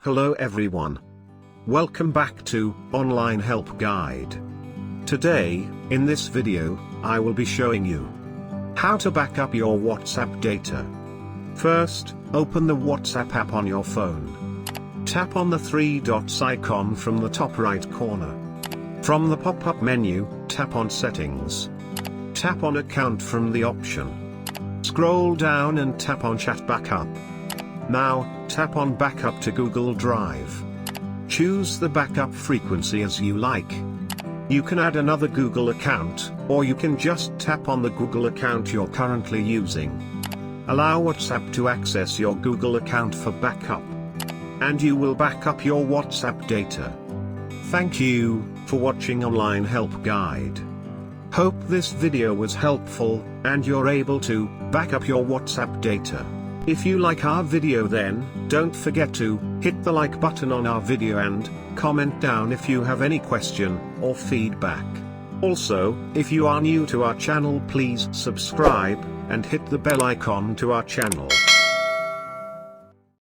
Hello everyone. Welcome back to Online Help Guide. Today, in this video, I will be showing you how to back up your WhatsApp data. First, open the WhatsApp app on your phone. Tap on the three dots icon from the top right corner. From the pop-up menu, tap on Settings. Tap on Account from the option. Scroll down and tap on Chat Backup. Now, tap on Backup to Google Drive. Choose the backup frequency as you like. You can add another Google account, or you can just tap on the Google account you're currently using. Allow WhatsApp to access your Google account for backup, and you will back up your WhatsApp data. Thank you for watching Online Help Guide. Hope this video was helpful, and you're able to back up your WhatsApp data. If you like our video, then don't forget to hit the like button on our video and comment down if you have any question or feedback. Also, if you are new to our channel, please subscribe and hit the bell icon to our channel.